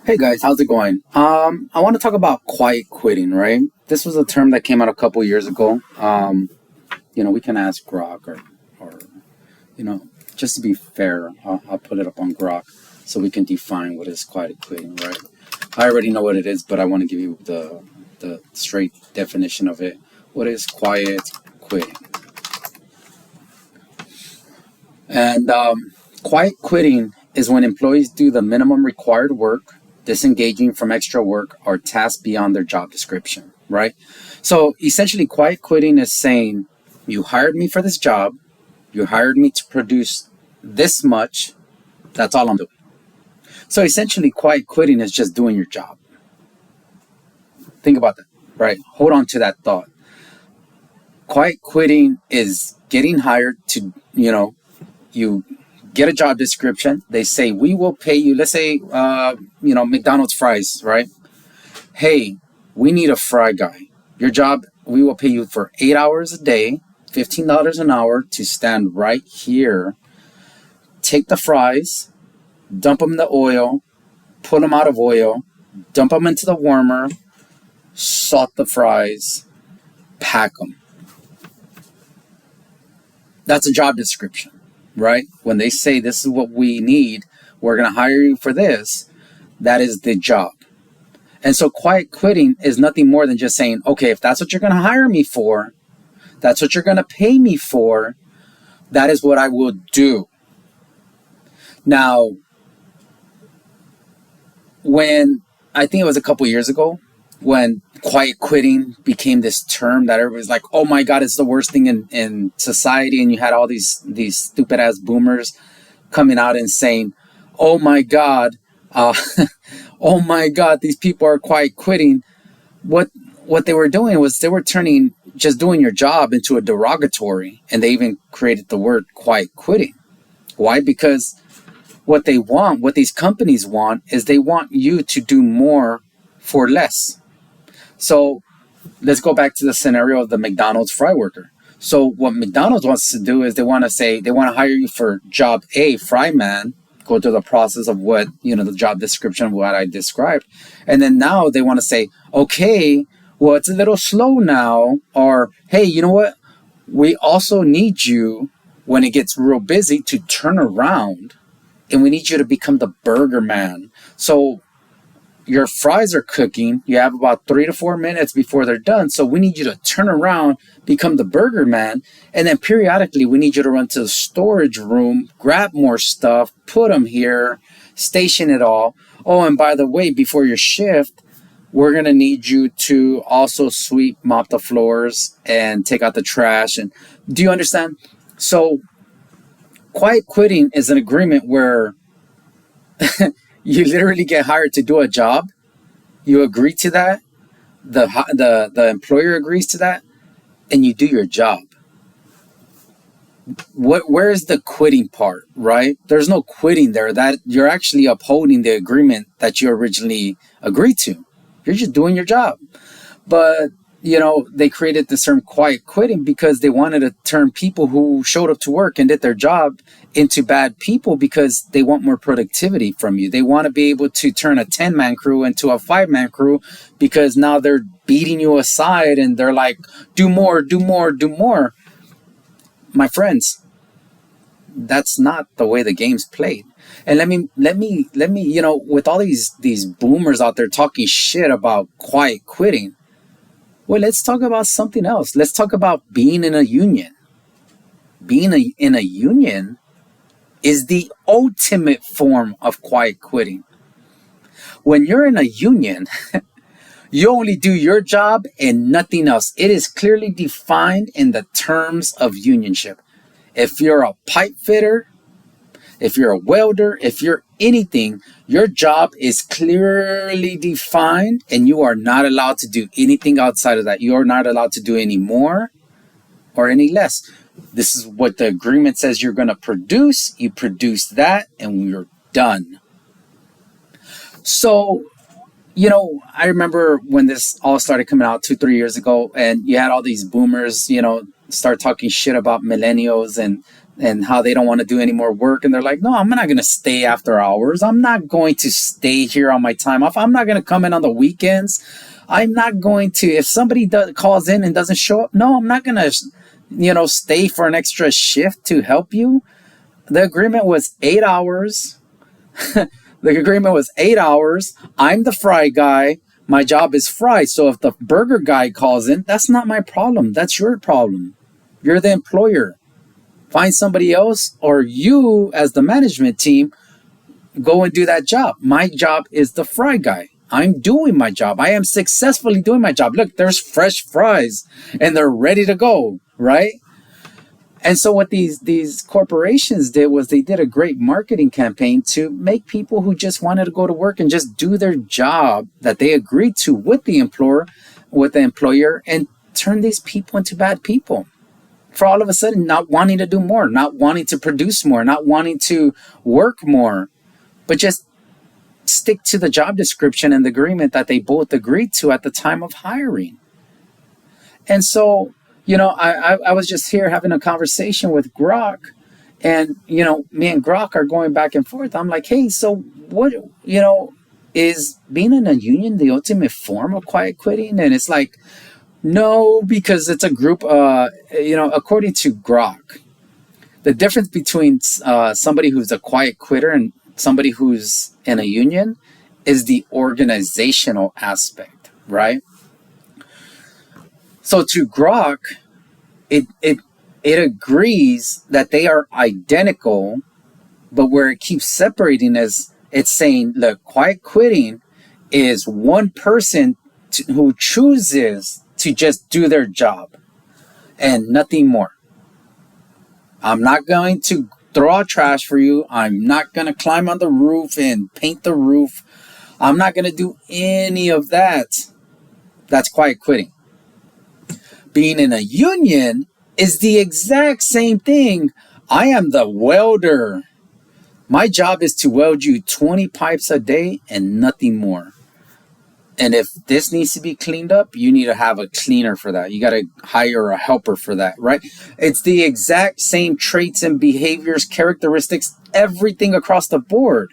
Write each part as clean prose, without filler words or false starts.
Hey guys, how's it going? I want to talk about quiet quitting, right? This was a term that came out a couple years ago. We can ask Grok or you know, just to be fair, I'll put it up on Grok so we can define what is quiet quitting, right? I already know what it is, but I want to give you the straight definition of it. What is quiet quitting? And quiet quitting is when employees do the minimum required work, disengaging from extra work or tasks beyond their job description, right? So essentially, quiet quitting is saying, you hired me for this job, you hired me to produce this much, that's all I'm doing. So essentially, quiet quitting is just doing your job. Think about that, right? Hold on to that thought. Quiet quitting is getting hired to, you get a job description. They say, we will pay you, let's say, McDonald's fries, right? Hey, we need a fry guy. Your job, we will pay you for 8 hours a day, $15 an hour to stand right here, take the fries, dump them in the oil, put them out of oil, dump them into the warmer, salt the fries, pack them. That's a job description, right? When they say this is what we need, we're going to hire you for this, that is the job. And so quiet quitting is nothing more than just saying, okay, if that's what you're going to hire me for, that's what you're going to pay me for, that is what I will do. Now, when I think it was a couple years ago, when quiet quitting became this term that everybody's like, oh my God, it's the worst thing in society. And you had all these stupid ass boomers coming out and saying, oh my God, oh my God, these people are quiet quitting. What they were doing was they were turning just doing your job into a derogatory. And they even created the word quiet quitting. Why? Because what these companies want is they want you to do more for less. So let's go back to the scenario of the McDonald's fry worker. So what McDonald's wants to do is they want to hire you for job A, fry man, go through the process of what, the job description of what I described. And then now they want to say, okay, well, it's a little slow now. Or, hey, you know what? We also need you when it gets real busy to turn around, and we need you to become the burger man. So your fries are cooking. You have about 3 to 4 minutes before they're done. So we need you to turn around, become the burger man. And then periodically we need you to run to the storage room, grab more stuff, put them here, station it all. Oh, and by the way, before your shift, we're going to need you to also sweep, mop the floors and take out the trash. And do you understand? So quiet quitting is an agreement where you literally get hired to do a job. You agree to that. The employer agrees to that, and you do your job. Where is the quitting part, right? There's no quitting there. That you're actually upholding the agreement that you originally agreed to. You're just doing your job. But they created this term quiet quitting because they wanted to turn people who showed up to work and did their job into bad people because they want more productivity from you. They want to be able to turn a 10-man crew into a 5-man crew because now they're beating you aside and they're like, do more, do more, do more. My friends, that's not the way the game's played. And let me, with all these boomers out there talking shit about quiet quitting, well, let's talk about something else. Let's talk about being in a union. Being in a union is the ultimate form of quiet quitting. When you're in a union, you only do your job and nothing else. It is clearly defined in the terms of unionship. If you're a pipe fitter, if you're a welder, if you're anything, your job is clearly defined and you are not allowed to do anything outside of that. You are not allowed to do any more or any less. This is what the agreement says you're going to produce. You produce that and you're done. So, I remember when this all started coming out 2-3 years ago and you had all these boomers, start talking shit about millennials and and how they don't want to do any more work. And they're like, no, I'm not going to stay after hours. I'm not going to stay here on my time off. I'm not going to come in on the weekends. I'm not going to, if somebody calls in and doesn't show up, no, I'm not going to, stay for an extra shift to help you. The agreement was 8 hours. The agreement was 8 hours. I'm the fry guy. My job is fry. So if the burger guy calls in, that's not my problem. That's your problem. You're the employer. Find somebody else, or you as the management team, go and do that job. My job is the fry guy. I'm doing my job. I am successfully doing my job. Look, there's fresh fries and they're ready to go, right? And so what these corporations did was they did a great marketing campaign to make people who just wanted to go to work and just do their job that they agreed to with the employer, and turn these people into bad people. For all of a sudden not wanting to do more, not wanting to produce more, not wanting to work more, but just stick to the job description and the agreement that they both agreed to at the time of hiring. And so, I was just here having a conversation with Grok, and, me and Grok are going back and forth. I'm like, hey, so what, is being in a union the ultimate form of quiet quitting? And it's like, no, because it's a group, according to Grok, the difference between somebody who's a quiet quitter and somebody who's in a union is the organizational aspect, right? So to Grok, it agrees that they are identical, but where it keeps separating is it's saying, look, quiet quitting is one person who chooses to just do their job and nothing more. I'm not going to throw out trash for you. I'm not going to climb on the roof and paint the roof. I'm not going to do any of that. That's quiet quitting. Being in a union is the exact same thing. I am the welder. My job is to weld you 20 pipes a day and nothing more. And if this needs to be cleaned up, you need to have a cleaner for that. You got to hire a helper for that, right? It's the exact same traits and behaviors, characteristics, everything across the board.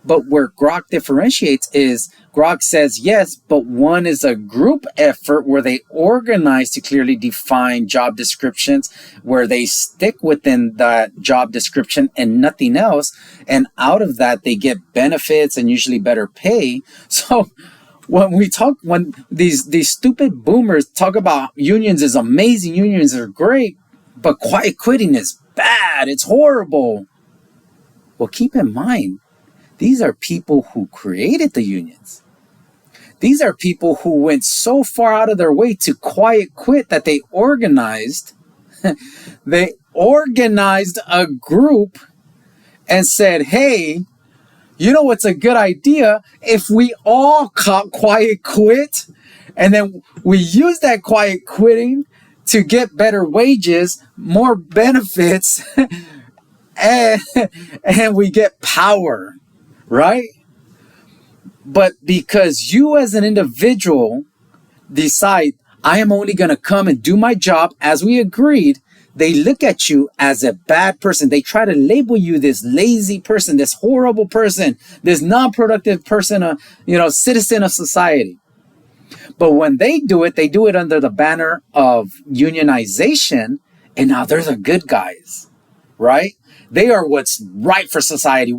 But where Grok differentiates is Grok says yes, but one is a group effort where they organize to clearly define job descriptions, where they stick within that job description and nothing else. And out of that, they get benefits and usually better pay. So when these stupid boomers talk about unions is amazing, unions are great, but quiet quitting is bad, it's horrible. Well, keep in mind, these are people who created the unions. These are people who went so far out of their way to quiet quit that they organized a group and said, hey, you know what's a good idea? If we all quiet quit, and then we use that quiet quitting to get better wages, more benefits, and we get power, right? But because you as an individual decide, I am only going to come and do my job as we agreed, they look at you as a bad person. They try to label you this lazy person, this horrible person, this non-productive person, citizen of society. But when they do it under the banner of unionization, and now they're the good guys, right? They are what's right for society.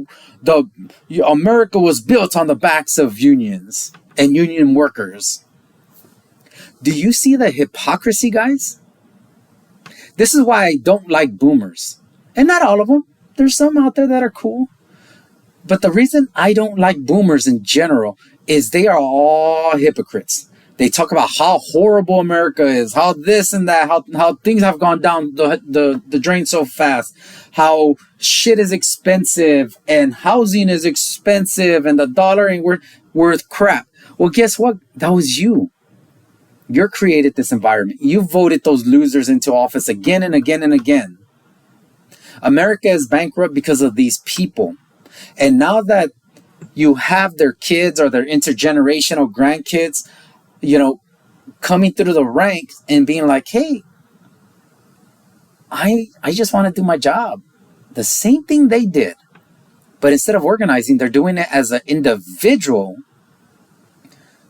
America was built on the backs of unions and union workers. Do you see the hypocrisy, guys? This is why I don't like boomers. And not all of them. There's some out there that are cool. But the reason I don't like boomers in general is they are all hypocrites. They talk about how horrible America is, how this and that, how things have gone down the drain so fast, how shit is expensive and housing is expensive and the dollar ain't worth crap. Well, guess what? That was you. You created this environment. You voted those losers into office again and again and again. America is bankrupt because of these people. And now that you have their kids or their intergenerational grandkids, coming through the ranks and being like, hey, I just want to do my job. The same thing they did. But instead of organizing, they're doing it as an individual.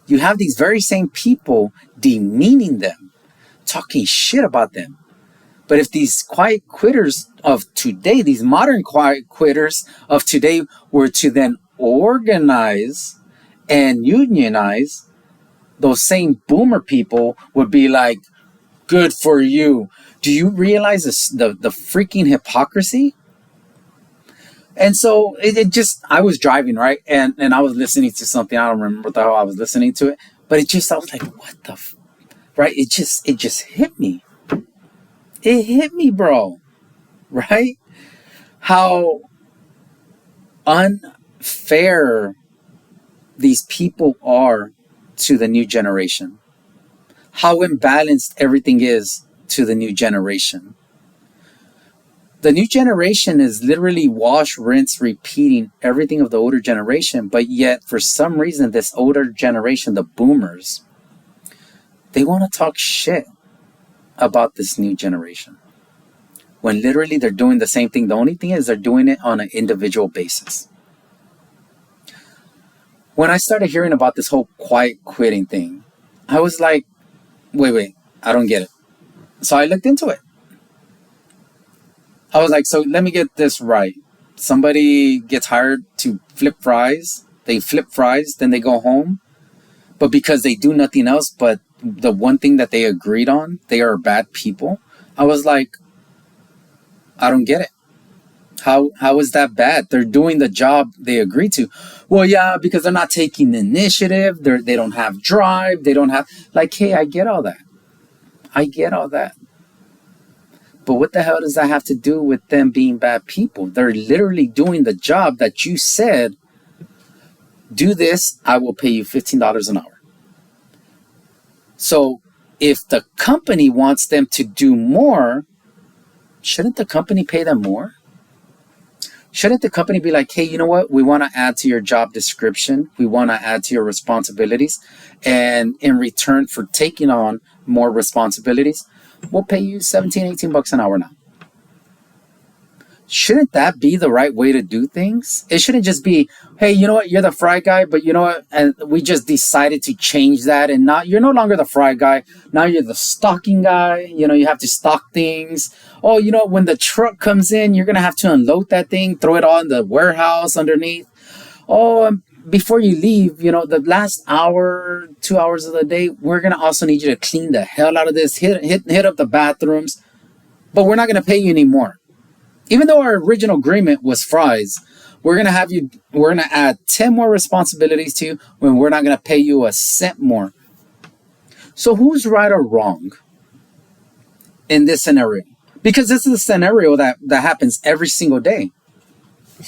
You have these very same people demeaning them, talking shit about them. But if these quiet quitters of today, these modern quiet quitters of today, were to then organize and unionize, those same boomer people would be like, good for you. Do you realize this, the freaking hypocrisy? And so it just, I was driving, right? And I was listening to something. I don't remember what the hell I was listening to it. But it just, I was like, what the, right? It just hit me. It hit me, bro. Right? How unfair these people are to the new generation. How imbalanced everything is to the new generation. The new generation is literally wash, rinse, repeating everything of the older generation, but yet for some reason this older generation, the boomers, they want to talk shit about this new generation. When literally they're doing the same thing. The only thing is they're doing it on an individual basis. When I started hearing about this whole quiet quitting thing, I was like, wait, I don't get it. So I looked into it. I was like, so let me get this right. Somebody gets hired to flip fries. They flip fries, then they go home. But because they do nothing else but the one thing that they agreed on, they are bad people. I was like, I don't get it. How is that bad? They're doing the job they agreed to. Well, yeah, because they're not taking the initiative. They don't have drive. They don't have, like, hey, I get all that. I get all that. But what the hell does that have to do with them being bad people? They're literally doing the job that you said, do this, I will pay you $15 an hour. So if the company wants them to do more, shouldn't the company pay them more? Shouldn't the company be like, hey, you know what? We want to add to your job description. We want to add to your responsibilities. And in return for taking on more responsibilities, we'll pay you 17, 18 bucks an hour now. Shouldn't that be the right way to do things? It shouldn't just be, hey, you know what? You're the fry guy, but you know what? And we just decided to change that. And not, you're no longer the fry guy. Now you're the stocking guy. You know, you have to stock things. Oh, you know, when the truck comes in, you're going to have to unload that thing, throw it all in the warehouse underneath. Oh, before you leave, you know, the last hour, 2 hours of the day, we're going to also need you to clean the hell out of this, hit up the bathrooms, but we're not going to pay you anymore. Even though our original agreement was fries, we're going to add 10 more responsibilities to you when we're not going to pay you a cent more. So who's right or wrong in this scenario? Because this is a scenario that happens every single day.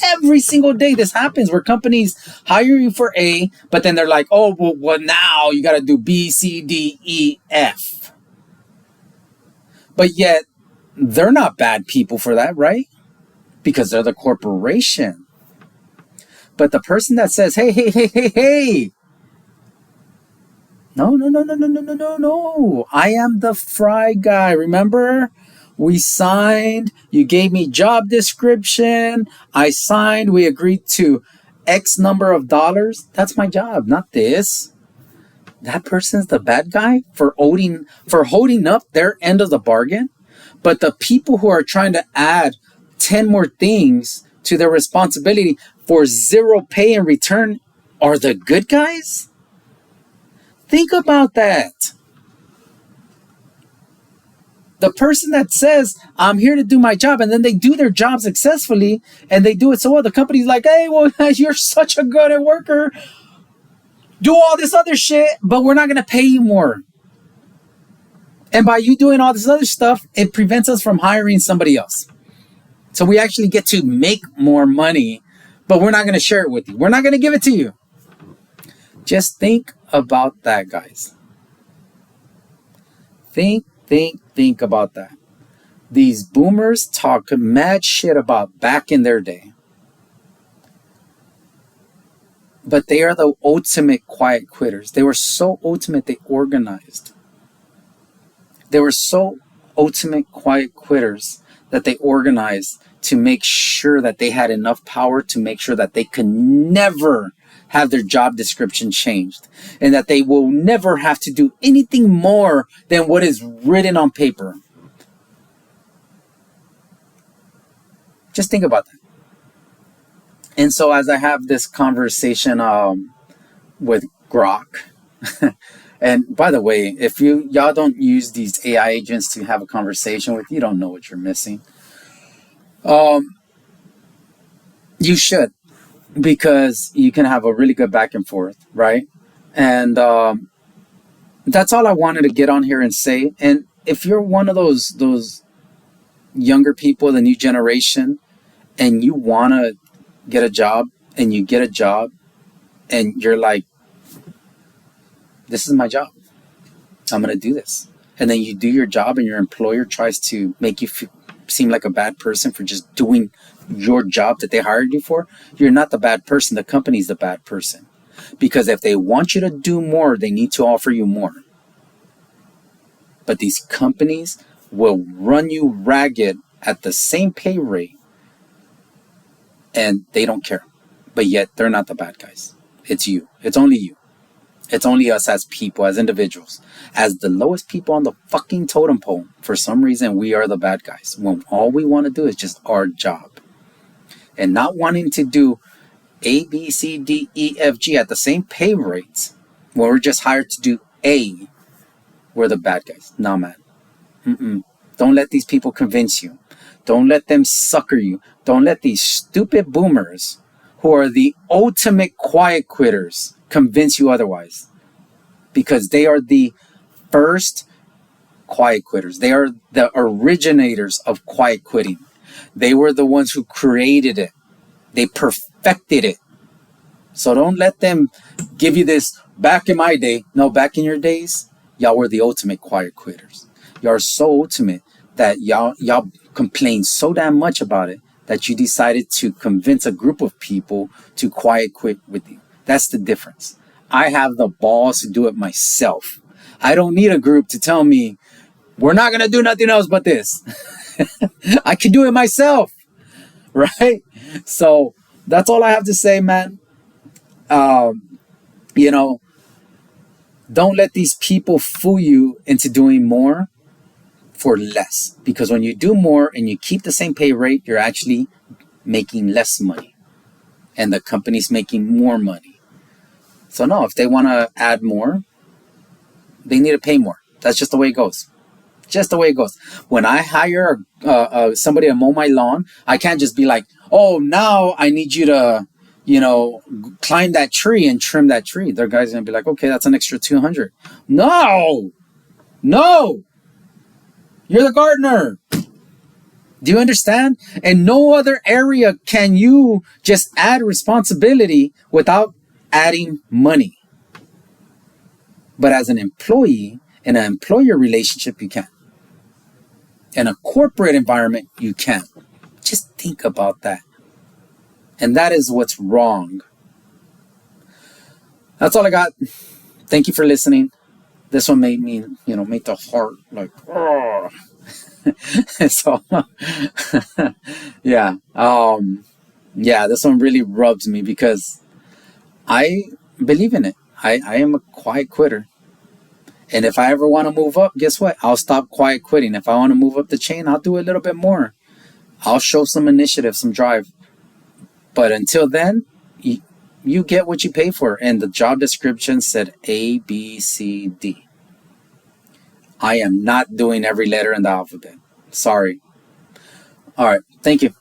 Every single day this happens where companies hire you for A, but then they're like, oh, well now you got to do B, C, D, E, F. But yet, they're not bad people for that, right? Because they're the corporation. But the person that says, hey. No. I am the fry guy. Remember? We signed. You gave me job description. I signed. We agreed to X number of dollars. That's my job, not this. That person's the bad guy for holding up their end of the bargain. But the people who are trying to add 10 more things to their responsibility for zero pay in return are the good guys? Think about that. The person that says, I'm here to do my job, and then they do their job successfully, and they do it so well, the company's like, hey, well, you're such a good worker. Do all this other shit, but we're not going to pay you more. And by you doing all this other stuff, it prevents us from hiring somebody else. So we actually get to make more money, but we're not going to share it with you. We're not going to give it to you. Just think about that, guys. Think about that. These boomers talk mad shit about back in their day. But they are the ultimate quiet quitters. They were so ultimate, they organized. They were so ultimate quiet quitters that they organized to make sure that they had enough power to make sure that they could never have their job description changed and that they will never have to do anything more than what is written on paper. Just think about that. And so as I have this conversation with Grok, and by the way, if y'all don't use these AI agents to have a conversation with, you don't know what you're missing. You should, because you can have a really good back and forth, right? And that's all I wanted to get on here and say. And if you're one of those younger people, the new generation, and you want to get a job, and you get a job, and you're like, this is my job, I'm going to do this. And then you do your job and your employer tries to make you seem like a bad person for just doing your job that they hired you for. You're not the bad person. The company's the bad person. Because if they want you to do more, they need to offer you more. But these companies will run you ragged at the same pay rate, and they don't care. But yet they're not the bad guys. It's you. It's only you. It's only us as people, as individuals, as the lowest people on the fucking totem pole. For some reason, we are the bad guys when all we want to do is just our job. And not wanting to do A, B, C, D, E, F, G at the same pay rates when we're just hired to do A, we're the bad guys. Nah, man. Don't let these people convince you. Don't let them sucker you. Don't let these stupid boomers who are the ultimate quiet quitters convince you otherwise. Because they are the first quiet quitters. They are the originators of quiet quitting. They were the ones who created it. They perfected it. So don't let them give you this back in my day. No, back in your days, y'all were the ultimate quiet quitters. Y'all are so ultimate that y'all complain so damn much about it that you decided to convince a group of people to quiet quit with you. That's the difference. I have the balls to do it myself. I don't need a group to tell me, we're not going to do nothing else but this. I can do it myself. Right? So that's all I have to say, man. You know, don't let these people fool you into doing more for less. Because when you do more and you keep the same pay rate, you're actually making less money. And the company's making more money. So no, if they want to add more, they need to pay more. That's just the way it goes. Just the way it goes. When I hire somebody to mow my lawn, I can't just be like, oh, now I need you to, climb that tree and trim that tree. Their guy's going to be like, okay, that's an extra $200. No. You're the gardener. Do you understand? In no other area can you just add responsibility without adding money. But as an employee, in an employer relationship, you can. In a corporate environment, you can. Just think about that. And that is what's wrong. That's all I got. Thank you for listening. This one made me, made the heart like, oh. So, yeah. This one really rubs me because I believe in it. I am a quiet quitter. And if I ever want to move up, guess what? I'll stop quiet quitting. If I want to move up the chain, I'll do a little bit more. I'll show some initiative, some drive. But until then, you get what you pay for. And the job description said A, B, C, D. I am not doing every letter in the alphabet. Sorry. All right. Thank you.